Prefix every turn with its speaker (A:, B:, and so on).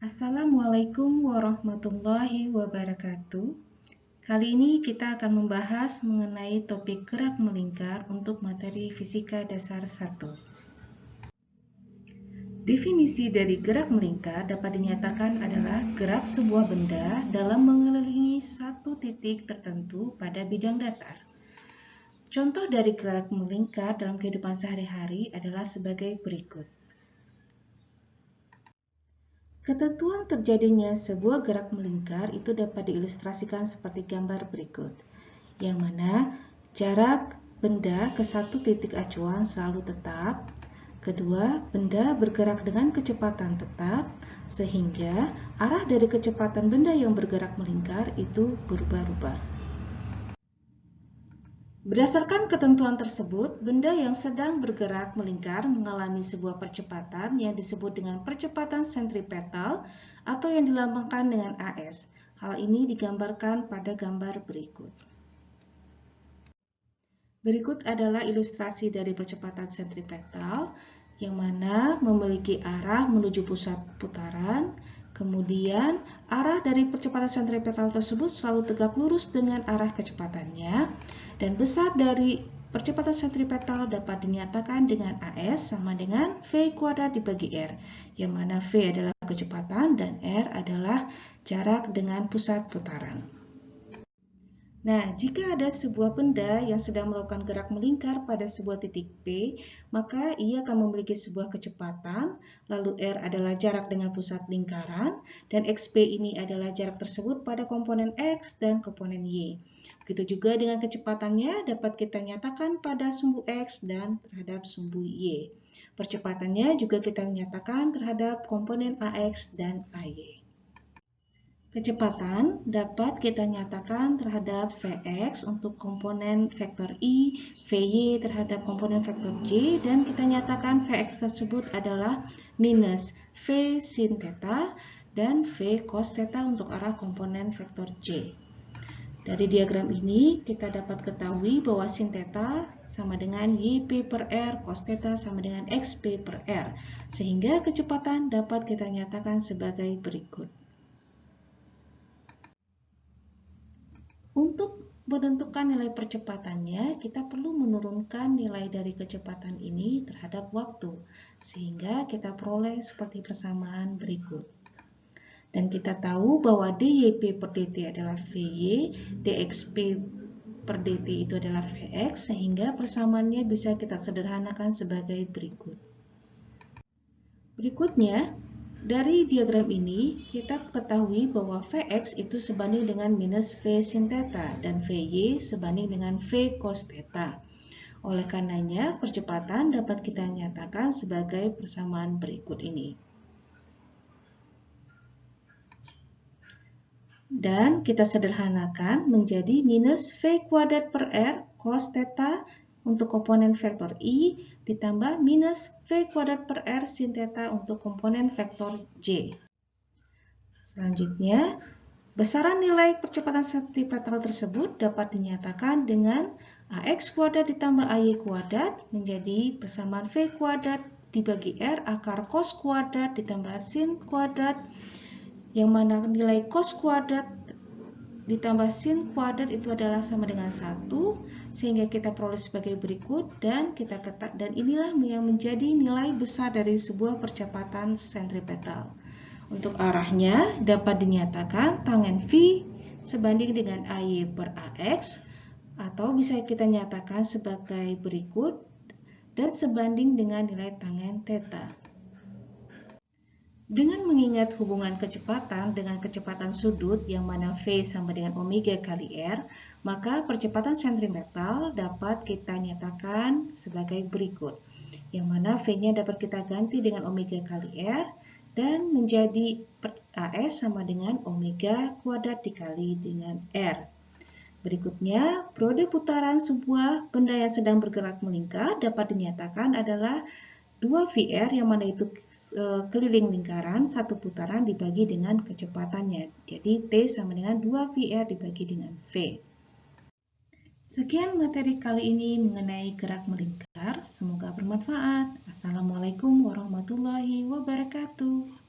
A: Assalamualaikum warahmatullahi wabarakatuh. Kali ini kita akan membahas mengenai topik gerak melingkar untuk materi Fisika Dasar 1. Definisi dari gerak melingkar dapat dinyatakan adalah gerak sebuah benda dalam mengelilingi satu titik tertentu pada bidang datar. Contoh dari gerak melingkar dalam kehidupan sehari-hari adalah sebagai berikut. Ketentuan terjadinya sebuah gerak melingkar itu dapat diilustrasikan seperti gambar berikut, yang mana jarak benda ke satu titik acuan selalu tetap, kedua, benda bergerak dengan kecepatan tetap, sehingga arah dari kecepatan benda yang bergerak melingkar itu berubah-ubah. Berdasarkan ketentuan tersebut, benda yang sedang bergerak melingkar mengalami sebuah percepatan yang disebut dengan percepatan sentripetal atau yang dilambangkan dengan AS. Hal ini digambarkan pada gambar berikut. Berikut adalah ilustrasi dari percepatan sentripetal yang mana memiliki arah menuju pusat putaran. Kemudian, arah dari percepatan sentripetal tersebut selalu tegak lurus dengan arah kecepatannya, dan besar dari percepatan sentripetal dapat dinyatakan dengan AS sama dengan V kuadrat dibagi R, yang mana V adalah kecepatan dan R adalah jarak dengan pusat putaran. Nah, jika ada sebuah benda yang sedang melakukan gerak melingkar pada sebuah titik P, maka ia akan memiliki sebuah kecepatan, lalu R adalah jarak dengan pusat lingkaran, dan XP ini adalah jarak tersebut pada komponen X dan komponen Y. Begitu juga dengan kecepatannya dapat kita nyatakan pada sumbu X dan terhadap sumbu Y. Percepatannya juga kita nyatakan terhadap komponen AX dan AY. Kecepatan dapat kita nyatakan terhadap Vx untuk komponen vektor I, Vy terhadap komponen vektor J, dan kita nyatakan Vx tersebut adalah minus V sin theta dan V cos theta untuk arah komponen vektor J. Dari diagram ini kita dapat ketahui bahwa sin theta sama dengan Yp per R, cos theta sama dengan Xp per R, sehingga kecepatan dapat kita nyatakan sebagai berikut. Untuk menentukan nilai percepatannya, kita perlu menurunkan nilai dari kecepatan ini terhadap waktu, sehingga kita peroleh seperti persamaan berikut. Dan kita tahu bahwa dYp per dt adalah Vy, dXp per dt itu adalah Vx, sehingga persamaannya bisa kita sederhanakan sebagai berikut. Berikutnya, dari diagram ini, kita ketahui bahwa Vx itu sebanding dengan minus V sin theta dan Vy sebanding dengan V cos theta. Oleh karenanya, percepatan dapat kita nyatakan sebagai persamaan berikut ini. Dan kita sederhanakan menjadi minus V kuadrat per R cos theta untuk komponen vektor I ditambah minus V kuadrat per R sin theta untuk komponen vektor J. Selanjutnya, besaran nilai percepatan sentripetal tersebut dapat dinyatakan dengan AX kuadrat ditambah AY kuadrat menjadi persamaan V kuadrat dibagi R akar cos kuadrat ditambah sin kuadrat, yang mana nilai cos kuadrat ditambah sin kuadrat itu adalah sama dengan 1, sehingga kita peroleh sebagai berikut, dan inilah yang menjadi nilai besar dari sebuah percepatan sentripetal. Untuk arahnya dapat dinyatakan tangen V sebanding dengan AY per AX, atau bisa kita nyatakan sebagai berikut, dan sebanding dengan nilai tangen theta. Dengan mengingat hubungan kecepatan dengan kecepatan sudut yang mana V sama dengan omega kali R, maka percepatan sentripetal dapat kita nyatakan sebagai berikut, yang mana V-nya dapat kita ganti dengan omega kali R dan menjadi AS sama dengan omega kuadrat dikali dengan R. Berikutnya, periode putaran sebuah benda yang sedang bergerak melingkar dapat dinyatakan adalah 2VR, yang mana itu keliling lingkaran, satu putaran dibagi dengan kecepatannya. Jadi T sama dengan 2VR dibagi dengan V. Sekian materi kali ini mengenai gerak melingkar. Semoga bermanfaat. Assalamualaikum warahmatullahi wabarakatuh.